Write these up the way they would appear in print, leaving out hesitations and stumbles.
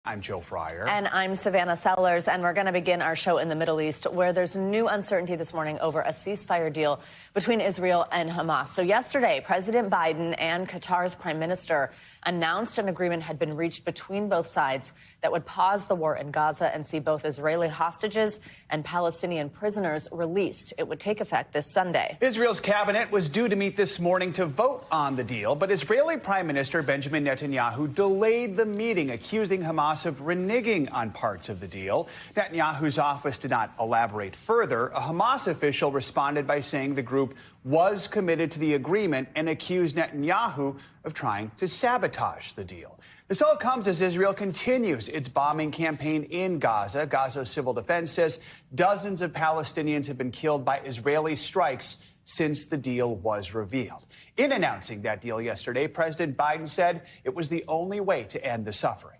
I'm Joe Fryer. And I'm Savannah Sellers, and we're going to begin our show in the Middle East, where there's new uncertainty this morning over a ceasefire deal between Israel and Hamas. So yesterday, President Biden and Qatar's prime minister announced an agreement had been reached between both sides that would pause the war in Gaza and see both Israeli hostages and Palestinian prisoners released. It would take effect this Sunday. Israel's cabinet was due to meet this morning to vote on the deal, but Israeli Prime Minister Benjamin Netanyahu delayed the meeting, accusing Hamas of reneging on parts of the deal. Netanyahu's office did not elaborate further. A Hamas official responded by saying the group was committed to the agreement and accused Netanyahu of trying to sabotage the deal. This all comes as Israel continues its bombing campaign in Gaza. Gaza's civil defense says dozens of Palestinians have been killed by Israeli strikes since the deal was revealed. In announcing that deal yesterday, President Biden said it was the only way to end the suffering.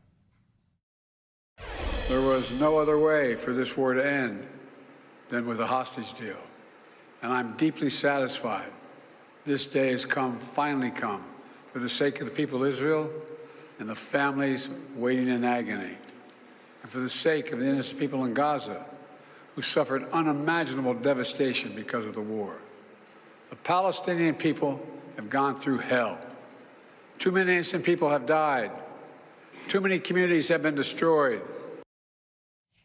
There was no other way for this war to end than with a hostage deal. And I'm deeply satisfied this day has finally come, for the sake of the people of Israel and the families waiting in agony, and for the sake of the innocent people in Gaza who suffered unimaginable devastation because of the war. The Palestinian people have gone through hell. Too many innocent people have died. Too many communities have been destroyed.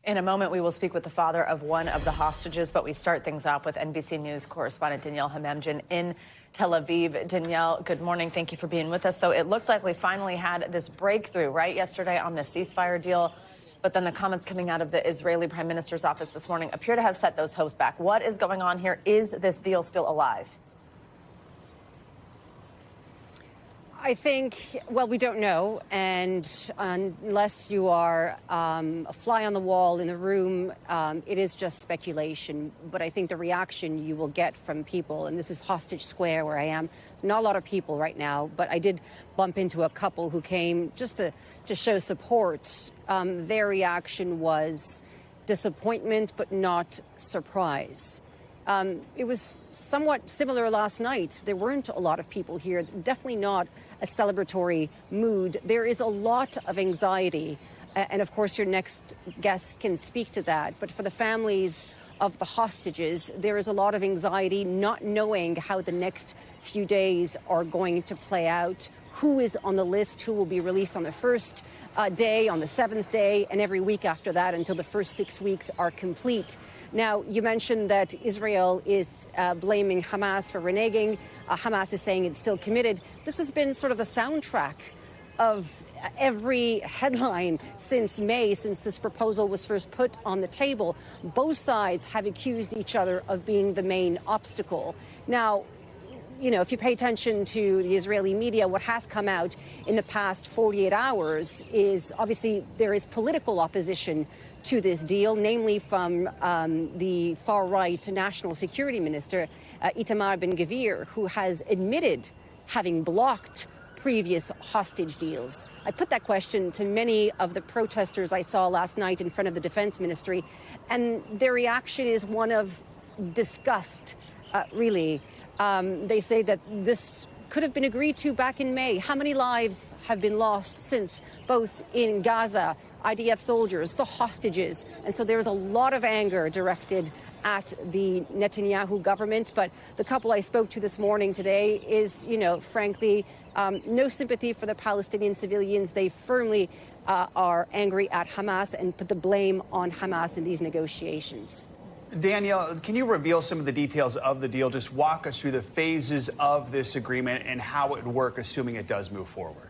In a moment, we will speak with the father of one of the hostages, but we start things off with NBC News correspondent Danielle Hamemdjian in Tel Aviv. Danielle, good morning. Thank you for being with us. So it looked like we finally had this breakthrough, right, yesterday on the ceasefire deal. But then the comments coming out of the Israeli Prime Minister's office this morning appear to have set those hopes back. What is going on here? Is this deal still alive? I think, well, we don't know, and unless you are a fly on the wall in the room, it is just speculation. But I think the reaction you will get from people, and this is Hostage Square where I am, not a lot of people right now, but I did bump into a couple who came just to show support. Their reaction was disappointment, but not surprise. It was somewhat similar last night. There weren't a lot of people here, definitely not a celebratory mood. There is a lot of anxiety, and of course your next guest can speak to that. But for the families of the hostages, there is a lot of anxiety, not knowing how the next few days are going to play out, who is on the list, who will be released on the first day, on the seventh day, and every week after that until the first 6 weeks are complete. Now, you mentioned that Israel is blaming Hamas for reneging. Hamas is saying it's still committed. This has been sort of the soundtrack of every headline since May, since this proposal was first put on the table. Both sides have accused each other of being the main obstacle. Now, you know, if you pay attention to the Israeli media, what has come out in the past 48 hours is obviously there is political opposition to this deal, namely from the far-right national security minister, Itamar Ben-Gvir, who has admitted having blocked previous hostage deals. I put that question to many of the protesters I saw last night in front of the defense ministry, and their reaction is one of disgust, really. They say that this could have been agreed to back in May. How many lives have been lost since, both in Gaza, IDF soldiers, the hostages? And so there's a lot of anger directed at the Netanyahu government. But the couple I spoke to this morning today is, you know, frankly, no sympathy for the Palestinian civilians. They firmly are angry at Hamas and put the blame on Hamas in these negotiations. Danielle, can you reveal some of the details of the deal? Just walk us through the phases of this agreement and how it would work, assuming it does move forward.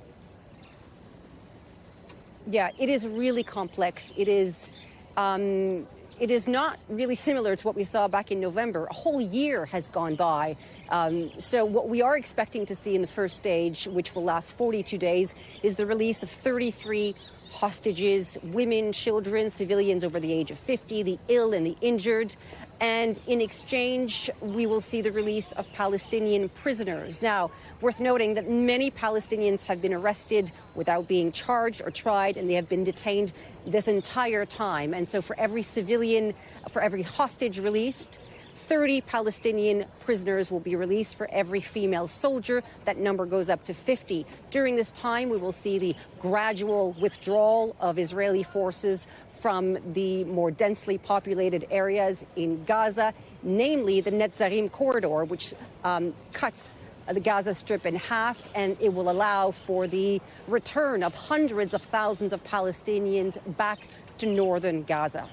Yeah, it is really complex. It is not really similar to what we saw back in November. A whole year has gone by. So what we are expecting to see in the first stage, which will last 42 days, is the release of 33 hostages, women, children, civilians over the age of 50, the ill and the injured. And in exchange, we will see the release of Palestinian prisoners. Now, worth noting that many Palestinians have been arrested without being charged or tried, and they have been detained this entire time. And so for every civilian, for every hostage released, 30 Palestinian prisoners will be released for every female soldier. That number goes up to 50. During this time, we will see the gradual withdrawal of Israeli forces from the more densely populated areas in Gaza, namely the Netzarim corridor, which cuts the Gaza Strip in half, and it will allow for the return of hundreds of thousands of Palestinians back to northern Gaza.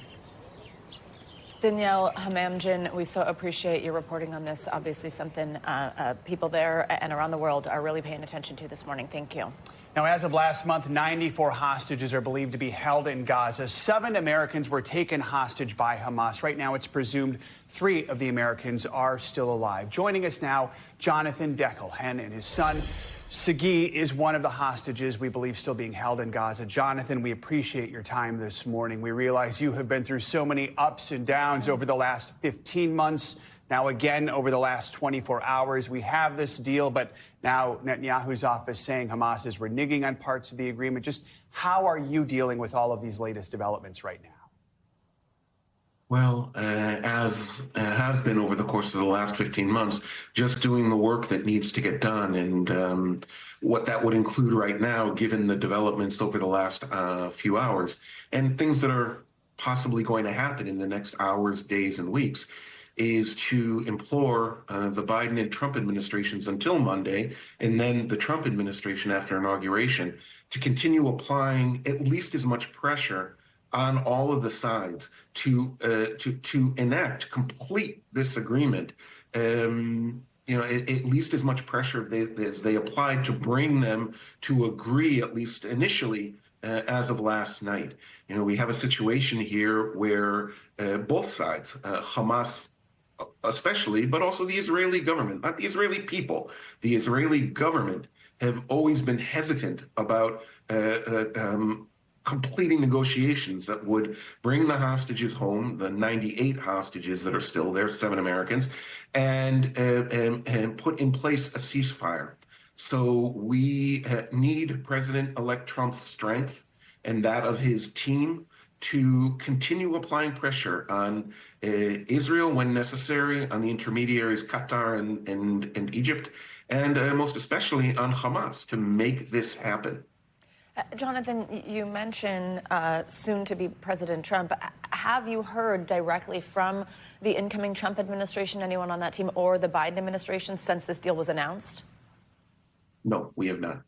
Danielle Hamamdin, we so appreciate your reporting on this. Obviously something people there and around the world are really paying attention to this morning. Thank you. Now, as of last month, 94 hostages are believed to be held in Gaza. 7 Americans were taken hostage by Hamas. Right now, it's presumed 3 of the Americans are still alive. Joining us now, Jonathan Deckel, and his son, Sagi, is one of the hostages we believe still being held in Gaza. Jonathan, we appreciate your time this morning. We realize you have been through so many ups and downs over the last 15 months. Now, again, over the last 24 hours, we have this deal, but now Netanyahu's office saying Hamas is reneging on parts of the agreement. Just how are you dealing with all of these latest developments right now? Well, as has been over the course of the last 15 months, just doing the work that needs to get done, and what that would include right now, given the developments over the last few hours, and things that are possibly going to happen in the next hours, days, and weeks, is to implore the Biden and Trump administrations until Monday, and then the Trump administration after inauguration, to continue applying at least as much pressure on all of the sides to complete this agreement. At least as much pressure as they applied to bring them to agree, at least initially, as of last night. We have a situation here where both sides, Hamas especially, but also the Israeli government, not the Israeli people, the Israeli government have always been hesitant about completing negotiations that would bring the hostages home, the 98 hostages that are still there, 7 Americans, and put in place a ceasefire. So we need President-elect Trump's strength and that of his team to continue applying pressure on Israel when necessary, on the intermediaries Qatar and Egypt, and most especially on Hamas to make this happen. Jonathan, you mentioned soon-to-be President Trump. Have you heard directly from the incoming Trump administration, anyone on that team, or the Biden administration since this deal was announced? No, we have not.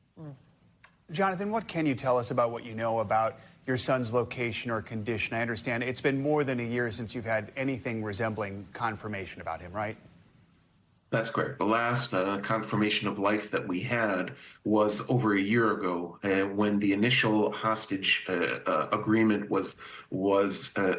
Jonathan, what can you tell us about what you know about your son's location or condition? I understand it's been more than a year since you've had anything resembling confirmation about him, right? That's correct. The last confirmation of life that we had was over a year ago, when the initial hostage agreement was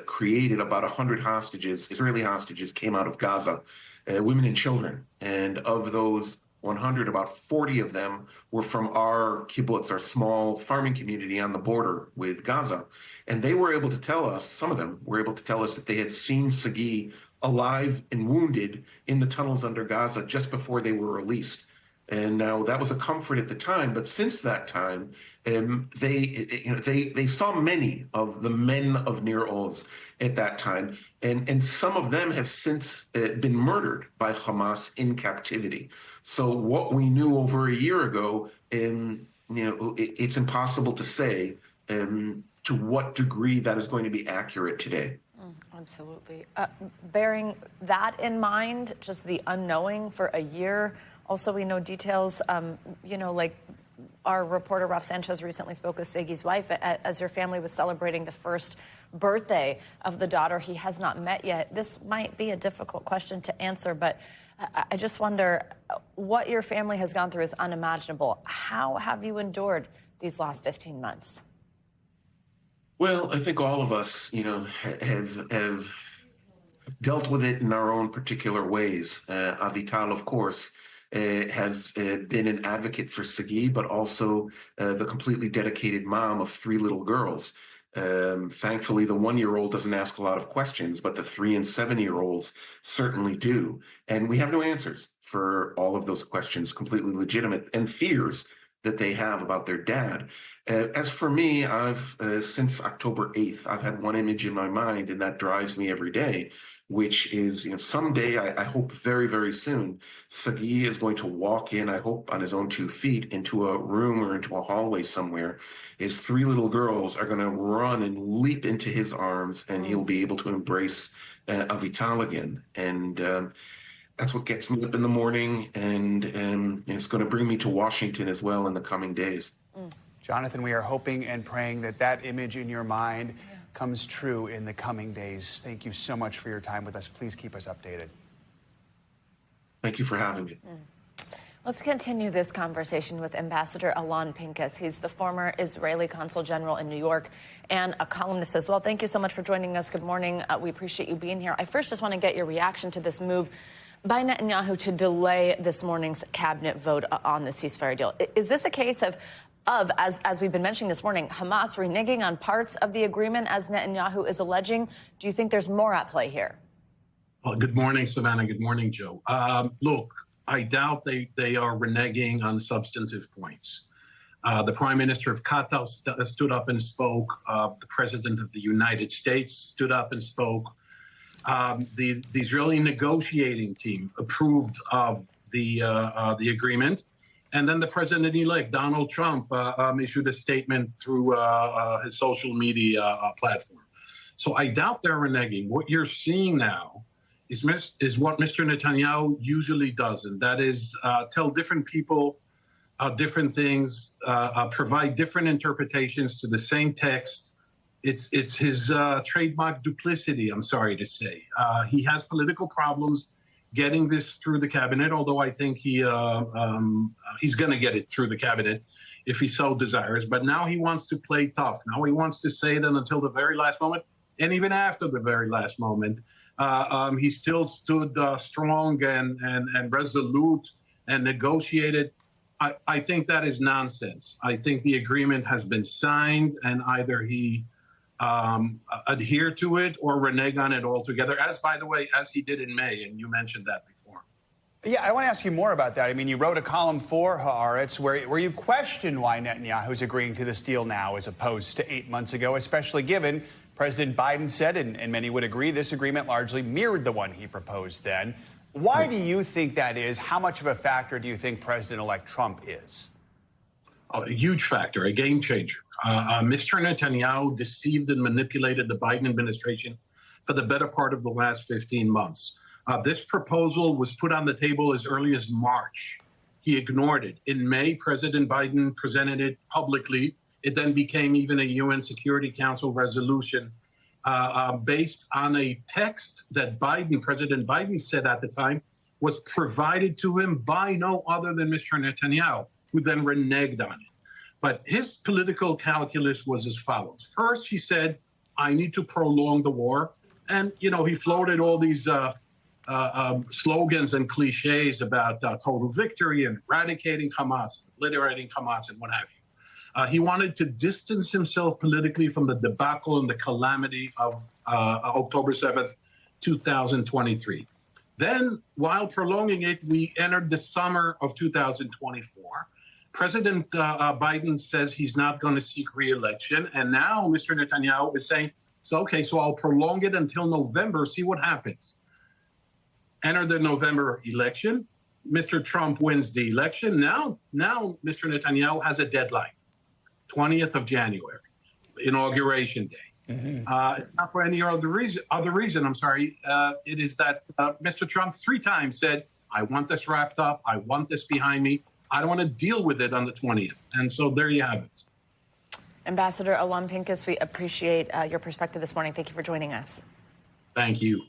created. About 100 hostages, Israeli hostages, came out of Gaza, women and children. And of those 100, about 40 of them were from our kibbutz, our small farming community on the border with Gaza. And they were able to tell us, some of them were able to tell us that they had seen Sagi alive and wounded in the tunnels under Gaza just before they were released. And now that was a comfort at the time, but since that time, they saw many of the men of Nir Oz at that time, and some of them have since been murdered by Hamas in captivity. So what we knew over a year ago, it's impossible to say to what degree that is going to be accurate today. Absolutely. Bearing that in mind, just the unknowing for a year. Also, we know details, like our reporter Ralph Sanchez recently spoke with Sagi's wife as her family was celebrating the first birthday of the daughter he has not met yet. This might be a difficult question to answer, but I just wonder, what your family has gone through is unimaginable. How have you endured these last 15 months? Well, I think all of us, have dealt with it in our own particular ways. Avital, of course, has been an advocate for Sagi, but also the completely dedicated mom of 3 little girls. Thankfully, the 1-year-old doesn't ask a lot of questions, but the 3- and 7-year-olds certainly do. And we have no answers for all of those questions, completely legitimate, and fears that they have about their dad. As for me, I've since October 8th, I've had one image in my mind, and that drives me every day, which is, someday, I hope very, very soon, Sagi is going to walk in, I hope on his own 2 feet, into a room or into a hallway somewhere. His 3 little girls are going to run and leap into his arms, and he'll be able to embrace Avital again. And that's what gets me up in the morning, and it's going to bring me to Washington as well in the coming days. Jonathan, we are hoping and praying that that image in your mind comes true in the coming days. Thank you so much for your time with us. Please keep us updated. Thank you for having me. Let's continue this conversation with Ambassador Alon Pincus. He's the former Israeli Consul General in New York and a columnist as well. Thank you so much for joining us. Good morning. We appreciate you being here. I first just want to get your reaction to this move by Netanyahu to delay this morning's cabinet vote on the ceasefire deal. Is this a case of as we've been mentioning this morning, Hamas reneging on parts of the agreement, as Netanyahu is alleging? Do you think there's more at play here? Well, good morning, Savannah. Good morning, Joe. Look, I doubt they are reneging on substantive points. The Prime Minister of Qatar stood up and spoke. The President of the United States stood up and spoke. The Israeli negotiating team approved of the agreement. And then the president-elect, Donald Trump, issued a statement through his social media platform. So I doubt they're reneging. What you're seeing now is what Mr. Netanyahu usually does, and that is tell different people different things, provide different interpretations to the same text. It's his trademark duplicity, I'm sorry to say. He has political problems getting this through the cabinet, although I think he's going to get it through the cabinet if he so desires. But now he wants to play tough. Now he wants to say that until the very last moment, and even after the very last moment, he still stood strong and resolute and negotiated. I think that is nonsense. I think the agreement has been signed, and either he adhere to it or renege on it altogether, as, by the way, as he did in May, and you mentioned that before. Yeah, I want to ask you more about that. I mean, you wrote a column for Haaretz where you question why Netanyahu's agreeing to this deal now as opposed to 8 months ago, especially given President Biden said, and many would agree, this agreement largely mirrored the one he proposed then. Why do you think that is? How much of a factor do you think President-elect Trump is? A huge factor, a game changer. Mr. Netanyahu deceived and manipulated the Biden administration for the better part of the last 15 months. This proposal was put on the table as early as March. He ignored it. In May, President Biden presented it publicly. It then became even a UN Security Council resolution based on a text that President Biden said at the time was provided to him by no other than Mr. Netanyahu, who then reneged on it. But his political calculus was as follows. First, he said, I need to prolong the war. And, he floated all these slogans and cliches about total victory and eradicating Hamas, obliterating Hamas, and what have you. He wanted to distance himself politically from the debacle and the calamity of October 7th, 2023. Then, while prolonging it, we entered the summer of 2024. President Biden says he's not going to seek re-election. And now Mr. Netanyahu is saying, so I'll prolong it until November, see what happens. Enter the November election. Mr. Trump wins the election. Now Mr. Netanyahu has a deadline, 20th of January, Inauguration Day. Mm-hmm. Not for any other reason. It is that Mr. Trump 3 times said, I want this wrapped up. I want this behind me. I don't want to deal with it on the 20th. And so there you have it. Ambassador Alon Pincus, we appreciate your perspective this morning. Thank you for joining us. Thank you.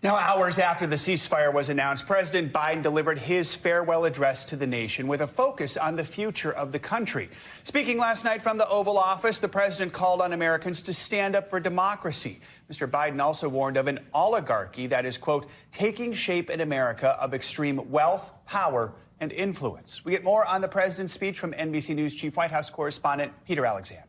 Now, hours after the ceasefire was announced, President Biden delivered his farewell address to the nation with a focus on the future of the country. Speaking last night from the Oval Office, the president called on Americans to stand up for democracy. Mr. Biden also warned of an oligarchy that is, quote, taking shape in America of extreme wealth, power, and influence. We get more on the president's speech from NBC News Chief White House correspondent Peter Alexander.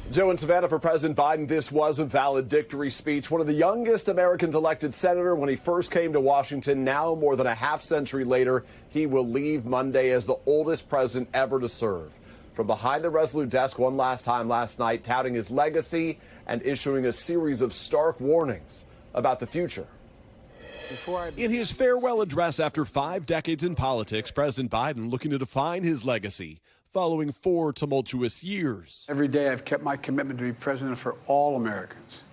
Joe and Savannah, for President Biden, this was a valedictory speech. One of the youngest Americans elected senator when he first came to Washington. Now, more than a half century later, he will leave Monday as the oldest president ever to serve. from behind the Resolute desk one last time last night, touting his legacy and issuing a series of stark warnings about the future. In his farewell address after 5 decades in politics, President Biden looking to define his legacy following 4 tumultuous years. Every day I've kept my commitment to be president for all Americans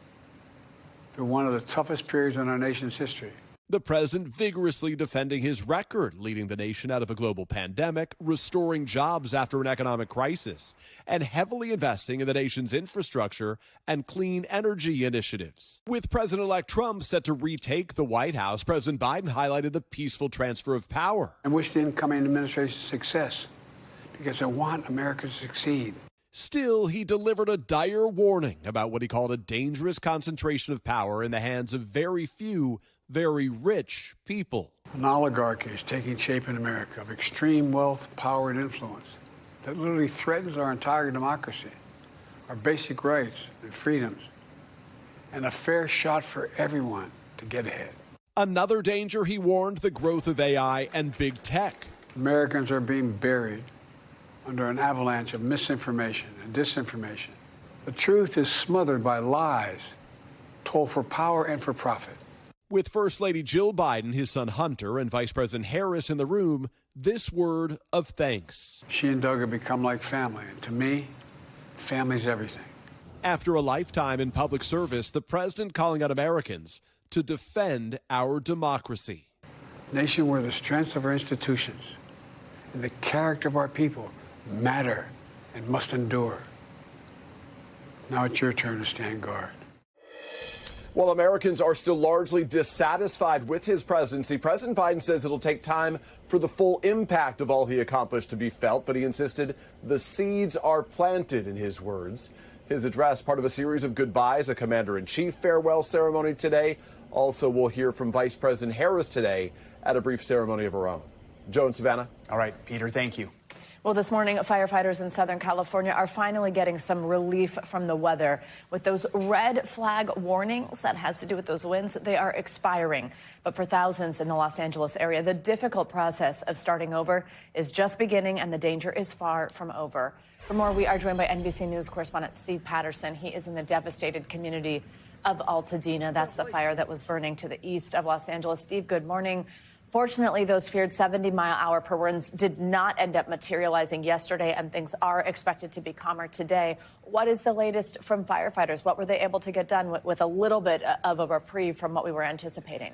through one of the toughest periods in our nation's history. The president vigorously defending his record, leading the nation out of a global pandemic, restoring jobs after an economic crisis, and heavily investing in the nation's infrastructure and clean energy initiatives. With President-elect Trump set to retake the White House, President Biden highlighted the peaceful transfer of power. I wish the incoming administration success because I want America to succeed. Still, he delivered a dire warning about what he called a dangerous concentration of power in the hands of very few, very rich people. An oligarchy is taking shape in America of extreme wealth, power, and influence that literally threatens our entire democracy, our basic rights and freedoms, and a fair shot for everyone to get ahead. Another danger, he warned, the growth of AI and big tech. Americans are being buried under an avalanche of misinformation and disinformation. The truth is smothered by lies told for power and for profit. With First Lady Jill Biden, his son Hunter, and Vice President Harris in the room, this word of thanks. She and Doug have become like family, and to me, family's everything. After a lifetime in public service, the president calling on Americans to defend our democracy. A nation where the strength of our institutions and the character of our people matter and must endure. Now it's your turn to stand guard. While Americans are still largely dissatisfied with his presidency, President Biden says it'll take time for the full impact of all he accomplished to be felt, but he insisted the seeds are planted, in his words. His address, part of a series of goodbyes, a commander-in-chief farewell ceremony today. Also, we'll hear from Vice President Harris today at a brief ceremony of her own. Joe and Savannah. All right, Peter, thank you. Well, this morning, firefighters in Southern California are finally getting some relief from the weather. With those red flag warnings that has to do with those winds, they are expiring. But for thousands in the Los Angeles area, the difficult process of starting over is just beginning, and the danger is far from over. For more, we are joined by NBC News correspondent Steve Patterson. He is in the devastated community of Altadena. That's the fire that was burning to the east of Los Angeles. Steve, good morning. Fortunately, those feared 70-mile-per-hour winds did not end up materializing yesterday, and things are expected to be calmer today. What is the latest from firefighters? What were they able to get done with a little bit of a reprieve from what we were anticipating?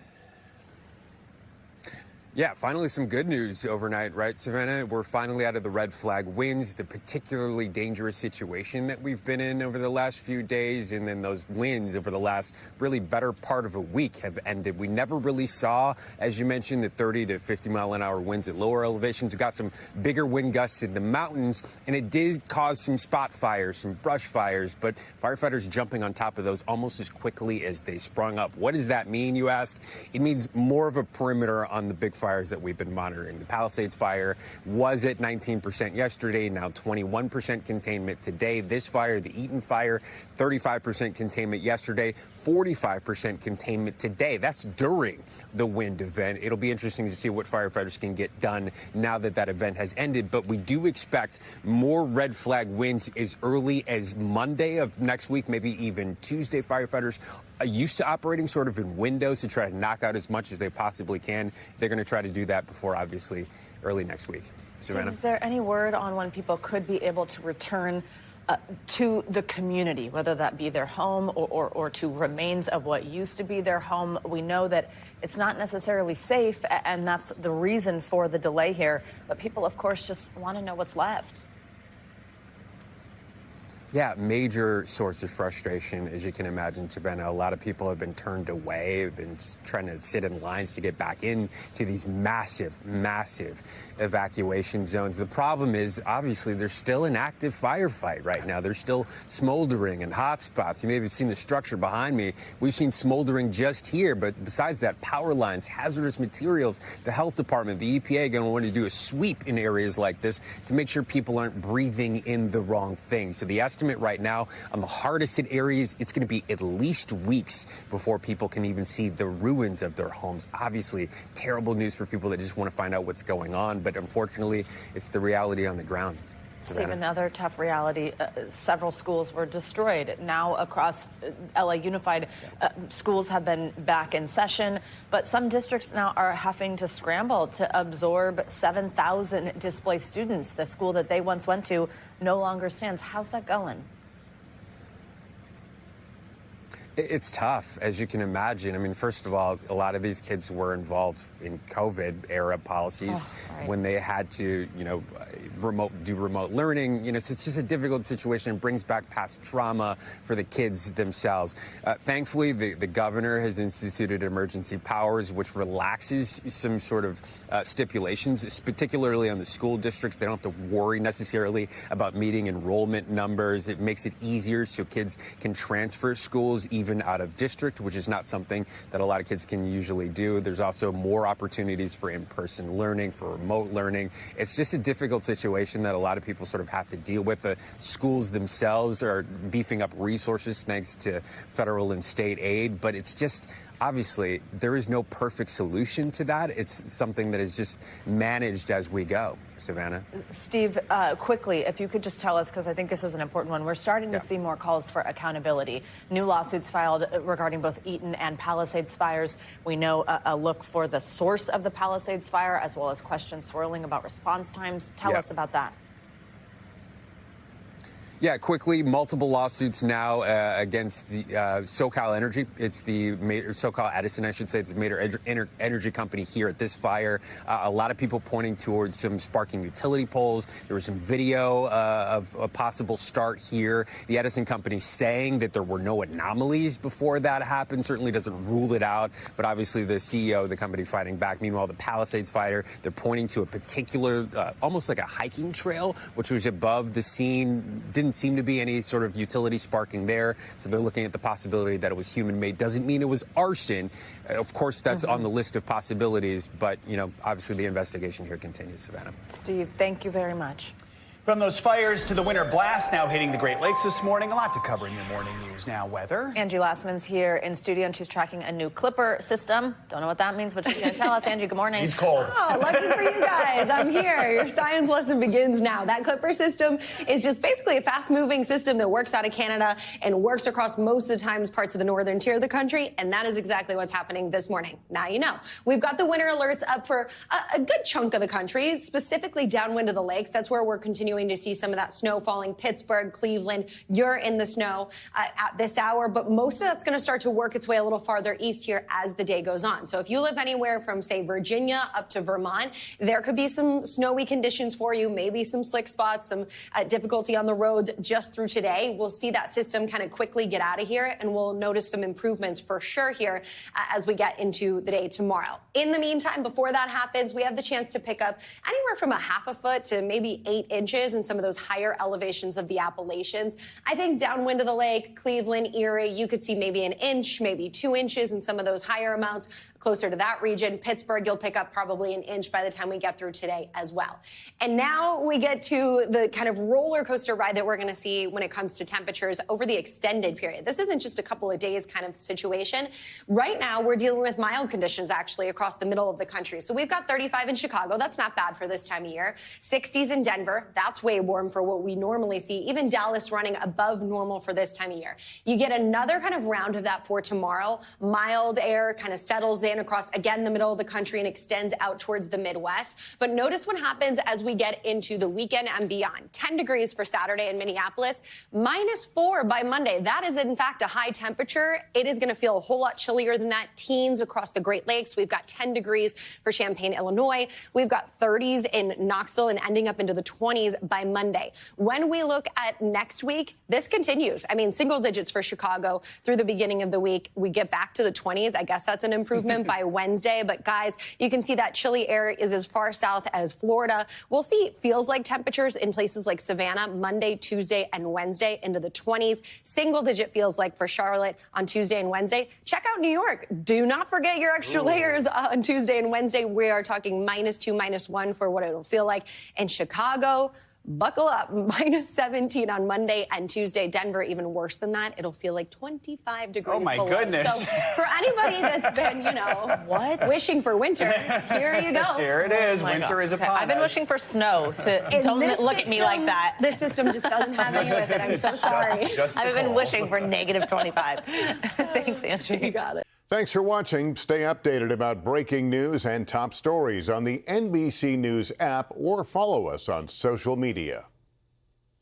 Yeah, finally some good news overnight, right, Savannah? We're finally out of the red flag winds, the particularly dangerous situation that we've been in over the last few days, and then those winds over the last really better part of a week have ended. We never really saw, as you mentioned, the 30 to 50-mile-an-hour winds at lower elevations. We got some bigger wind gusts in the mountains, and it did cause some spot fires, some brush fires, but firefighters jumping on top of those almost as quickly as they sprung up. What does that mean, you ask? It means more of a perimeter on the big fires that we've been monitoring. The Palisades fire was at 19% yesterday, now 21% containment today. This fire, the Eaton fire, 35% containment yesterday, 45% containment today. That's during the wind event. It'll be interesting to see what firefighters can get done now that that event has ended, but we do expect more red flag winds as early as Monday of next week, maybe even Tuesday. Firefighters are used to operating sort of in windows to try to knock out as much as they possibly can. They're going to try to do that before, obviously, early next week. Savannah? So is there any word on when people could be able to return to the community, whether that be their home or to remains of what used to be their home? We know that it's not necessarily safe, and that's the reason for the delay here. But people, of course, just want to know what's left. Yeah, major source of frustration, as you can imagine, Savannah. A lot of people have been turned away, have been trying to sit in lines to get back into these massive, massive evacuation zones. The problem is, obviously, there's still an active firefight right now. There's still smoldering and hot spots. You may have seen the structure behind me. We've seen smoldering just here, but besides that, power lines, hazardous materials, the health department, the EPA are going to want to do a sweep in areas like this to make sure people aren't breathing in the wrong thing. So the estimate right now on the hardest hit areas, it's going to be at least weeks before people can even see the ruins of their homes. Obviously, terrible news for people that just want to find out what's going on, but unfortunately, it's the reality on the ground. Steve, another tough reality. Several schools were destroyed. Now across LA Unified, schools have been back in session, but some districts now are having to scramble to absorb 7,000 displaced students. The school that they once went to no longer stands. How's that going? It's tough, as you can imagine. I mean, first of all, a lot of these kids were involved in COVID-era policies when they had to, do remote learning. So it's just a difficult situation. It brings back past trauma for the kids themselves. Thankfully, the governor has instituted emergency powers, which relaxes some sort of stipulations, particularly on the school districts. They don't have to worry necessarily about meeting enrollment numbers. It makes it easier so kids can transfer schools even out of district, which is not something that a lot of kids can usually do. There's also more opportunities for in-person learning, for remote learning. It's just a difficult situation that a lot of people sort of have to deal with. The schools themselves are beefing up resources thanks to federal and state aid, but it's just, obviously, there is no perfect solution to that. It's something that is just managed as we go. Savannah? Steve, quickly, if you could just tell us, because I think this is an important one. We're starting to see more calls for accountability. New lawsuits filed regarding both Eaton and Palisades fires. We know a look for the source of the Palisades fire, as well as questions swirling about response times. Tell us about that. Yeah, quickly, multiple lawsuits now against the SoCal Energy. It's the SoCal Edison, I should say. It's a major energy company here at this fire. A lot of people pointing towards some sparking utility poles. There was some video of a possible start here. The Edison company saying that there were no anomalies before that happened certainly doesn't rule it out. But obviously, the CEO of the company fighting back. Meanwhile, the Palisades fire, they're pointing to a particular, almost like a hiking trail, which was above the scene. Didn't seem to be any sort of utility sparking there, so they're looking at the possibility that it was human-made. Doesn't mean it was arson. Of course, that's on the list of possibilities, but, obviously the investigation here continues, Savannah. Steve, thank you very much. From those fires to the winter blast now hitting the Great Lakes this morning. A lot to cover in your morning news now. Weather. Angie Lassman's here in studio, and she's tracking a new clipper system. Don't know what that means, but she's going to tell us. Angie, good morning. It's cold. Oh, lucky for you guys. I'm here. Your science lesson begins now. That clipper system is just basically a fast-moving system that works out of Canada and works across most of the times parts of the northern tier of the country, and that is exactly what's happening this morning. Now you know. We've got the winter alerts up for a good chunk of the country, specifically downwind of the lakes. That's where we're continuing to see some of that snow falling. Pittsburgh, Cleveland, you're in the snow at this hour, but most of that's going to start to work its way a little farther east here as the day goes on. So if you live anywhere from, say, Virginia up to Vermont, there could be some snowy conditions for you, maybe some slick spots, some difficulty on the roads just through today. We'll see that system kind of quickly get out of here, and we'll notice some improvements for sure here as we get into the day tomorrow. In the meantime, before that happens, we have the chance to pick up anywhere from a half a foot to maybe 8 inches in some of those higher elevations of the Appalachians. I think downwind of the lake, Cleveland, Erie, you could see maybe an inch, maybe 2 inches in some of those higher amounts closer to that region. Pittsburgh, you'll pick up probably an inch by the time we get through today as well. And now we get to the kind of roller coaster ride that we're going to see when it comes to temperatures over the extended period. This isn't just a couple of days kind of situation. Right now, we're dealing with mild conditions actually across the middle of the country. So we've got 35 in Chicago. That's not bad for this time of year. 60s in Denver. That's way warm for what we normally see. Even Dallas running above normal for this time of year. You get another kind of round of that for tomorrow. Mild air kind of settles in across, again, the middle of the country and extends out towards the Midwest. But notice what happens as we get into the weekend and beyond. 10 degrees for Saturday in Minneapolis, -4 by Monday. That is, in fact, a high temperature. It is going to feel a whole lot chillier than that. Teens across the Great Lakes. We've got 10 degrees for Champaign, Illinois. We've got 30s in Knoxville and ending up into the 20s by Monday. When we look at next week, this continues. I mean, single digits for Chicago through the beginning of the week. We get back to the 20s. I guess that's an improvement by Wednesday. But guys, you can see that chilly air is as far south as Florida. We'll see feels like temperatures in places like Savannah Monday, Tuesday, and Wednesday into the 20s. Single digit feels like for Charlotte on Tuesday and Wednesday. Check out New York. Do not forget your extra layers on Tuesday and Wednesday. We are talking -2, -1 for what it'll feel like. In Chicago, Buckle up. Minus 17 on Monday and Tuesday. Denver, even worse than that. It'll feel like 25 degrees Oh, my below. goodness. So for anybody that's been, wishing for winter, here you go. Here it is. Oh my Winter God. is upon I've been us. wishing for snow. Don't look at me like that. This system just doesn't have any with it. I'm so sorry. I've been wishing for negative 25. Thanks, Angie. You got it. Thanks for watching. Stay updated about breaking news and top stories on the NBC News app or follow us on social media.